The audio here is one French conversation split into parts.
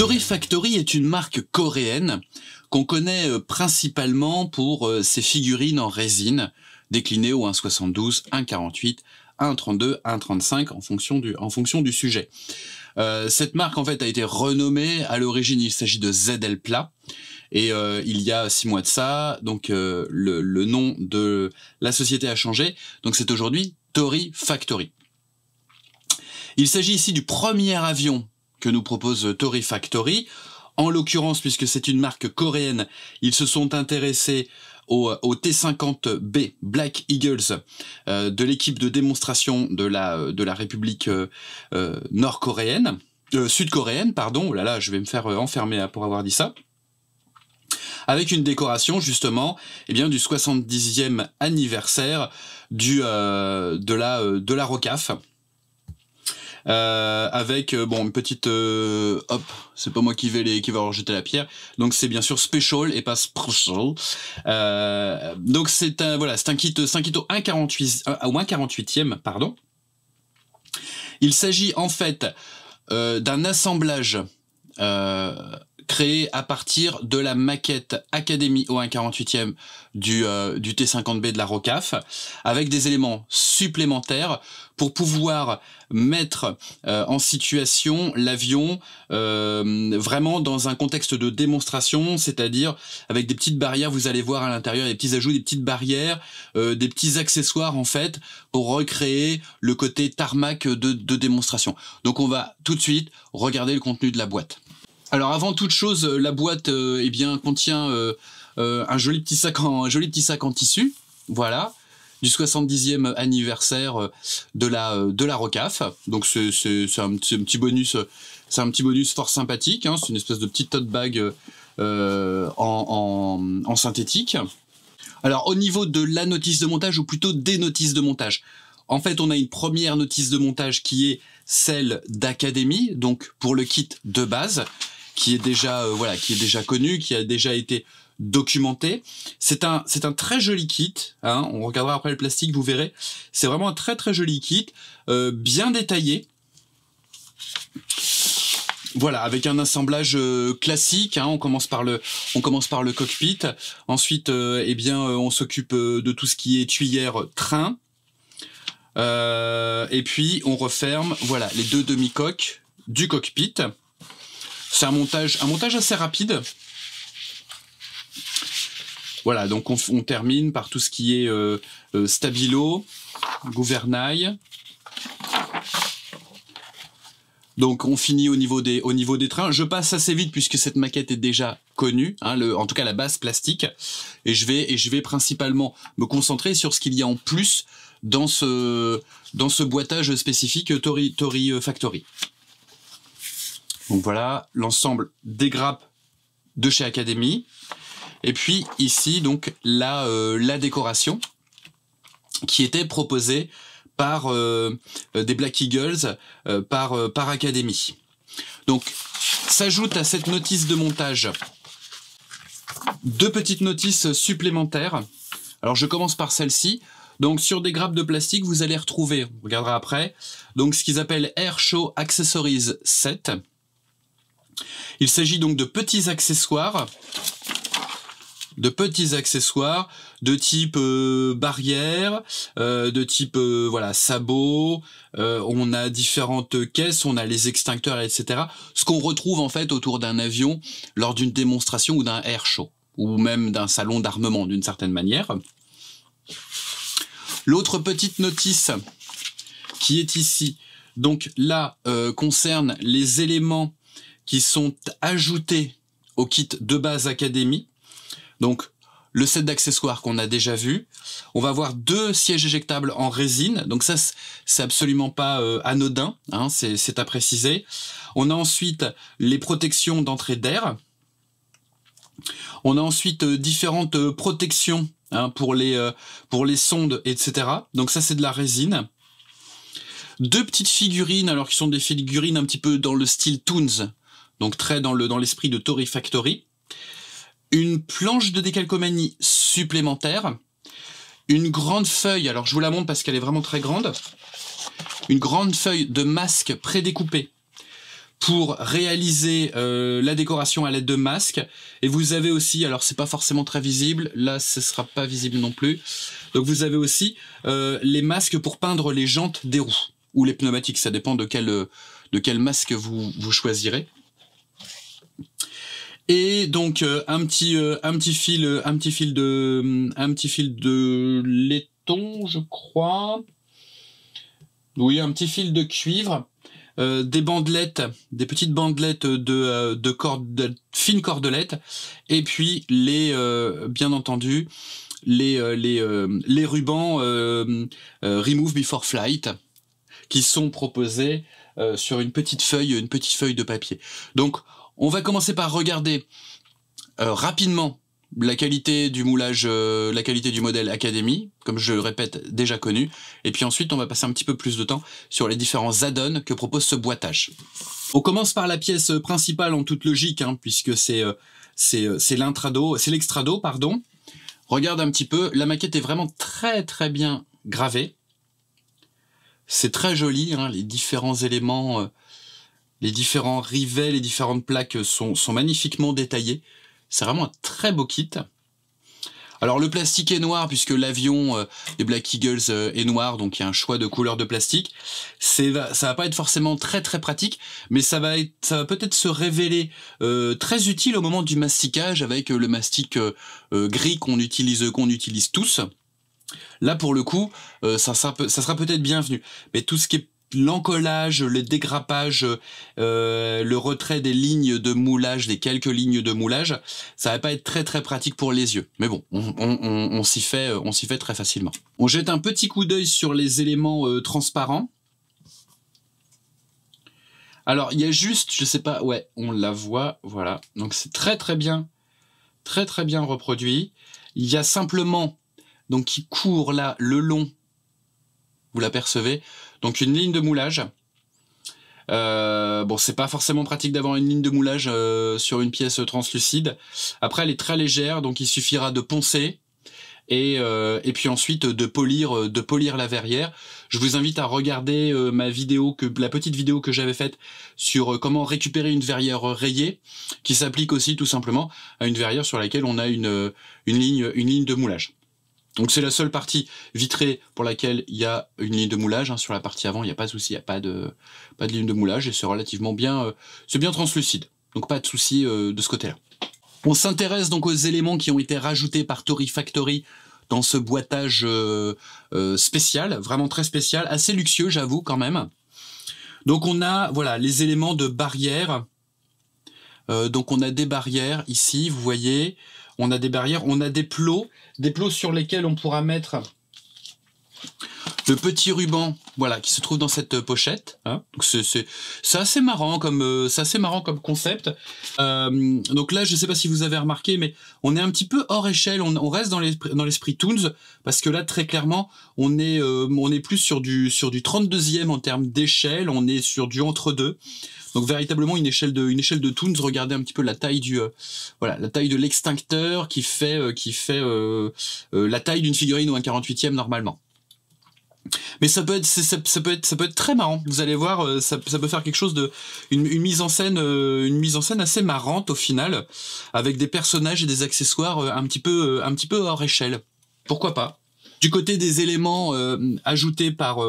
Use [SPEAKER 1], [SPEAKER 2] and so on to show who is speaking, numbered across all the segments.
[SPEAKER 1] Torii Factory est une marque coréenne qu'on connaît principalement pour ses figurines en résine, déclinées au 1,72, 1,48, 1,32, 1,35 en fonction du sujet. Cette marque en fait a été renommée. À l'origine, il s'agit de ZL Pla. Et il y a 6 mois de ça, donc le nom de la société a changé. Donc c'est aujourd'hui Torii Factory. Il s'agit ici du premier avion que nous propose Torii Factory. En l'occurrence, puisque c'est une marque coréenne, ils se sont intéressés au T-50B Black Eagles de l'équipe de démonstration de la République nord-coréenne, sud-coréenne, pardon. Oh là là, je vais me faire enfermer pour avoir dit ça. Avec une décoration justement, eh bien du 70e anniversaire de la ROCAF. Avec bon une petite hop, c'est pas moi qui vais leur jeter la pierre, donc c'est bien sûr special et pas special. Donc c'est un kit au 1,48e pardon. Il s'agit en fait d'un assemblage créé à partir de la maquette Academy au 1,48e du T-50B de la ROCAF, avec des éléments supplémentaires pour pouvoir mettre en situation l'avion vraiment dans un contexte de démonstration, c'est-à-dire avec des petites barrières, vous allez voir à l'intérieur des petits ajouts, des petites barrières, des petits accessoires en fait, pour recréer le côté tarmac de démonstration. Donc on va tout de suite regarder le contenu de la boîte. Alors avant toute chose, la boîte eh bien contient un joli petit sac en tissu, voilà, du 70e anniversaire de la ROCAF. Donc c'est un petit bonus, fort sympathique, hein, c'est une espèce de petite tote bag en synthétique. Alors au niveau de la notice de montage, ou plutôt des notices de montage, en fait on a une première notice de montage qui est celle d'Academy, donc pour le kit de base, qui est déjà connu, qui a déjà été documenté. C'est un très joli kit, hein, on regardera après le plastique, vous verrez. C'est vraiment un très très joli kit, bien détaillé. Voilà, avec un assemblage classique, hein, on commence par le cockpit. Ensuite, eh bien, on s'occupe de tout ce qui est tuyère train. Et puis on referme, voilà, les deux demi-coques du cockpit. C'est un montage assez rapide. Voilà, donc on termine par tout ce qui est stabilo, gouvernail. Donc on finit au niveau des trains. Je passe assez vite puisque cette maquette est déjà connue, hein, en tout cas la base plastique. Et je vais principalement me concentrer sur ce qu'il y a en plus dans ce boitage spécifique Torii Factory. Donc voilà l'ensemble des grappes de chez Academy. Et puis ici donc la décoration qui était proposée par des Black Eagles, par Academy. Donc s'ajoute à cette notice de montage deux petites notices supplémentaires. Alors je commence par celle-ci. Donc sur des grappes de plastique, vous allez retrouver, on regardera après, donc ce qu'ils appellent Air Show Accessories Set. Il s'agit donc de petits accessoires de type barrière, de type voilà, sabot. On a différentes caisses, on a les extincteurs, etc. Ce qu'on retrouve en fait autour d'un avion lors d'une démonstration ou d'un air show, ou même d'un salon d'armement d'une certaine manière. L'autre petite notice qui est ici, donc là, concerne les éléments qui sont ajoutés au kit de base Academy. Donc le set d'accessoires qu'on a déjà vu. On va avoir deux sièges éjectables en résine. Donc ça, c'est absolument pas anodin, hein, c'est à préciser. On a ensuite les protections d'entrée d'air. On a ensuite différentes protections, hein, pour les sondes, etc. Donc ça, c'est de la résine. Deux petites figurines, alors qui sont des figurines un petit peu dans le style Toons, donc très dans l'esprit de Torii Factory. Une planche de décalcomanie supplémentaire. Une grande feuille, alors je vous la montre parce qu'elle est vraiment très grande. Une grande feuille de masque prédécoupée pour réaliser la décoration à l'aide de masques. Et vous avez aussi, alors c'est pas forcément très visible, là ce sera pas visible non plus, donc vous avez aussi les masques pour peindre les jantes des roues, ou les pneumatiques, ça dépend de quel masque vous choisirez. Et donc un petit fil de laiton, je crois. Oui, un petit fil de cuivre, des bandelettes, des petites bandelettes de fines cordelettes, et puis bien entendu les rubans Remove Before Flight qui sont proposés sur une petite feuille de papier. Donc on va commencer par regarder rapidement la qualité du moulage, la qualité du modèle Academy, comme je le répète, déjà connu. Et puis ensuite, on va passer un petit peu plus de temps sur les différents add-ons que propose ce boîtage. On commence par la pièce principale en toute logique, hein, puisque c'est l'extrado, pardon. Regarde un petit peu, la maquette est vraiment très très bien gravée. C'est très joli, hein, les différents éléments, les différents rivets, les différentes plaques sont magnifiquement détaillés. C'est vraiment un très beau kit. Alors le plastique est noir puisque l'avion des Black Eagles est noir, donc il y a un choix de couleur de plastique. Ça va pas être forcément très très pratique, mais ça va peut-être se révéler très utile au moment du masticage avec le mastic gris qu'on utilise tous. Là pour le coup, ça sera peut-être bienvenu. Mais tout ce qui est l'encollage, le dégrappage, le retrait des lignes de moulage, des quelques lignes de moulage, ça va pas être très très pratique pour les yeux. Mais bon, on s'y fait très facilement. On jette un petit coup d'œil sur les éléments transparents. Alors il y a juste, je sais pas, ouais, on la voit, voilà. Donc c'est très très bien reproduit. Il y a simplement, donc qui court là le long, vous l'apercevez, donc une ligne de moulage. Bon, c'est pas forcément pratique d'avoir une ligne de moulage sur une pièce translucide. Après, elle est très légère, donc il suffira de poncer et puis ensuite de polir la verrière. Je vous invite à regarder la petite vidéo que j'avais faite sur comment récupérer une verrière rayée, qui s'applique aussi tout simplement à une verrière sur laquelle on a une ligne de moulage. Donc c'est la seule partie vitrée pour laquelle il y a une ligne de moulage. Hein. Sur la partie avant, il n'y a pas de souci, il n'y a pas de ligne de moulage et c'est relativement bien, c'est bien translucide. Donc pas de souci de ce côté-là. On s'intéresse donc aux éléments qui ont été rajoutés par Torii Factory dans ce boîtage spécial, vraiment très spécial, assez luxueux, j'avoue quand même. Donc on a voilà les éléments de barrière. Donc on a des barrières ici, vous voyez. On a des barrières, on a des plots sur lesquels on pourra mettre le petit ruban, voilà, qui se trouve dans cette pochette. Hein. Donc c'est assez marrant comme concept. Donc là, je ne sais pas si vous avez remarqué, mais on est un petit peu hors échelle. On reste dans l'esprit Toons parce que là, très clairement, on est plus sur du 32e en termes d'échelle. On est sur du entre-deux. Donc véritablement une échelle de Toons. Regardez un petit peu la taille la taille de l'extincteur qui fait la taille d'une figurine ou un 48e normalement. Mais ça peut être très marrant. Vous allez voir, ça peut faire quelque chose une mise en scène assez marrante au final, avec des personnages et des accessoires un petit peu hors échelle. Pourquoi pas? Du côté des éléments ajoutés par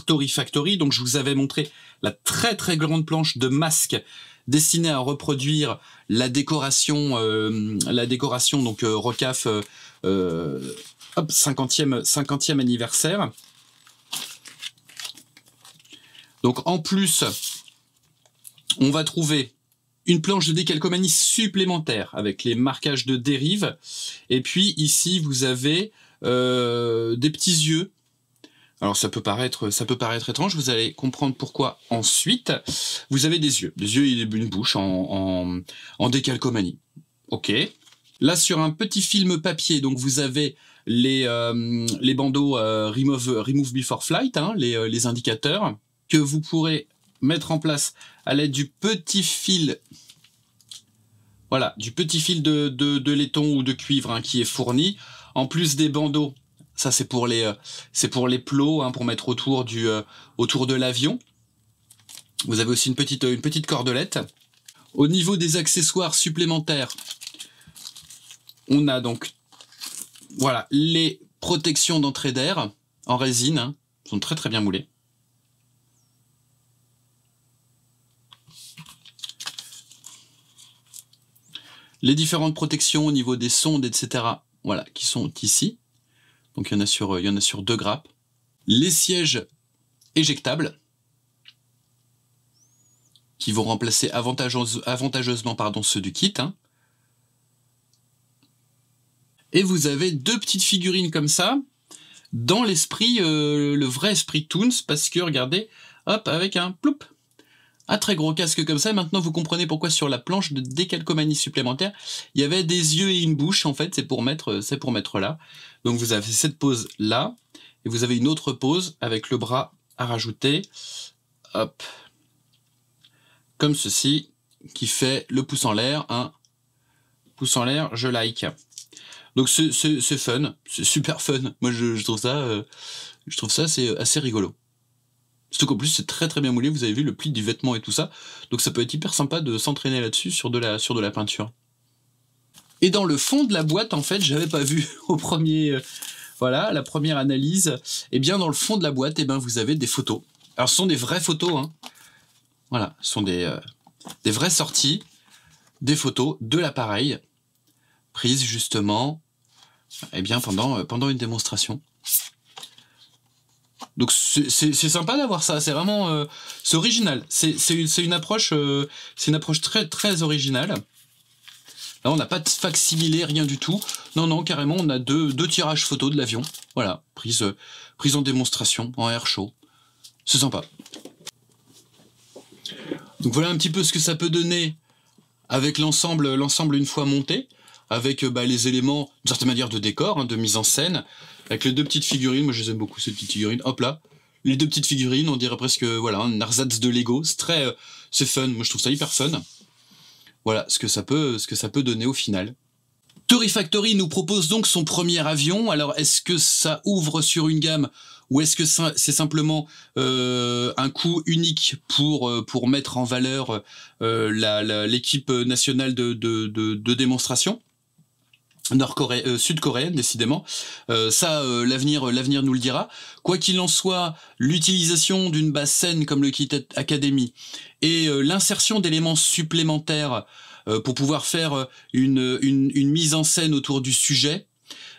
[SPEAKER 1] Torii Factory, donc je vous avais montré la très très grande planche de masques destinée à reproduire la décoration donc Rocaf 50e anniversaire. Donc en plus, on va trouver une planche de décalcomanie supplémentaire avec les marquages de dérive. Et puis ici, vous avez des petits yeux. Alors ça peut paraître étrange, vous allez comprendre pourquoi ensuite. Vous avez des yeux et une bouche en décalcomanie. Ok. Là sur un petit film papier, donc vous avez les bandeaux Remove Before Flight, hein, les indicateurs que vous pourrez mettre en place à l'aide du petit fil. Voilà, du petit fil de laiton ou de cuivre hein, qui est fourni, en plus des bandeaux. Ça c'est pour les plots, hein, pour mettre autour de l'avion. Vous avez aussi une petite cordelette. Au niveau des accessoires supplémentaires, on a donc voilà les protections d'entrée d'air en résine, hein, sont très très bien moulées. Les différentes protections au niveau des sondes, etc. Voilà, qui sont ici. Donc il y en a sur 2 grappes. Les sièges éjectables, qui vont remplacer avantageusement ceux du kit. Hein. Et vous avez 2 petites figurines comme ça, dans l'esprit, le vrai esprit Toons, parce que regardez, hop, avec un ploup, un très gros casque comme ça. Maintenant vous comprenez pourquoi sur la planche de décalcomanie supplémentaire, il y avait des yeux et une bouche, en fait, c'est pour mettre là. Donc vous avez cette pose là, et vous avez une autre pose avec le bras à rajouter, hop, comme ceci, qui fait le pouce en l'air, hein. Pouce en l'air, je like. Donc c'est fun, c'est super fun. Moi je trouve ça c'est assez rigolo. Surtout qu'en plus c'est très très bien moulé, vous avez vu le pli du vêtement et tout ça. Donc ça peut être hyper sympa de s'entraîner là-dessus sur de la peinture. Et dans le fond de la boîte, en fait, j'avais pas vu au premier, voilà, la première analyse. Et bien dans le fond de la boîte, et ben vous avez des photos. Alors ce sont des vraies photos, hein. Voilà, ce sont des vraies sorties, des photos de l'appareil, prises justement eh bien, pendant une démonstration. Donc c'est sympa d'avoir ça, c'est vraiment c'est original, c'est une approche très très originale. Là on n'a pas de facsimilé, rien du tout. Non, carrément on a deux tirages photos de l'avion, voilà, prise en démonstration, en air show. C'est sympa. Donc voilà un petit peu ce que ça peut donner avec l'ensemble une fois monté, avec les éléments d'une certaine manière de décor, hein, de mise en scène, avec les 2 petites figurines. Moi je les aime beaucoup ces petites figurines. Hop là, les 2 petites figurines, on dirait presque voilà un ersatz de Lego. C'est fun. Moi je trouve ça hyper fun. Voilà ce que ça peut donner au final. Torii Factory nous propose donc son premier avion. Alors est-ce que ça ouvre sur une gamme ou est-ce que c'est simplement un coup unique pour mettre en valeur l'équipe nationale de démonstration sud-coréenne, décidément. L'avenir nous le dira. Quoi qu'il en soit, l'utilisation d'une base saine comme le Kit Academy et l'insertion d'éléments supplémentaires pour pouvoir faire une mise en scène autour du sujet,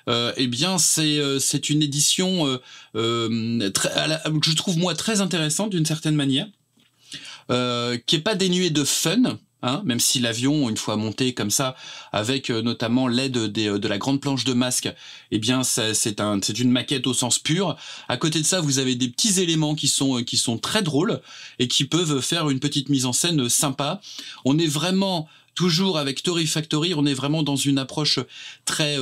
[SPEAKER 1] eh bien c'est une édition je trouve moi très intéressante d'une certaine manière, qui est pas dénuée de fun. Hein, même si l'avion, une fois monté comme ça, avec notamment l'aide de la grande planche de masque, eh bien c'est une maquette au sens pur. À côté de ça, vous avez des petits éléments qui sont très drôles et qui peuvent faire une petite mise en scène sympa. On est vraiment toujours avec Torii Factory, on est vraiment dans une approche très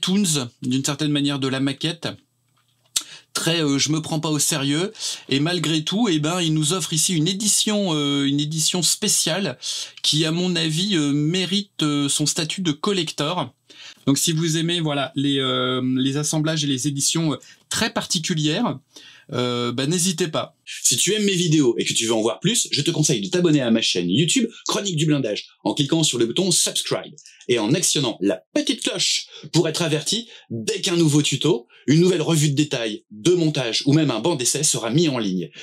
[SPEAKER 1] Toons d'une certaine manière de la maquette. Très je me prends pas au sérieux, et malgré tout eh ben il nous offre ici une édition spéciale qui à mon avis mérite son statut de collector. Donc si vous aimez voilà les assemblages et les éditions très particulières, n'hésitez pas. Si tu aimes mes vidéos et que tu veux en voir plus, je te conseille de t'abonner à ma chaîne YouTube Chronique du Blindage en cliquant sur le bouton subscribe et en actionnant la petite cloche pour être averti dès qu'un nouveau tuto, une nouvelle revue de détails, de montage ou même un banc d'essai sera mis en ligne.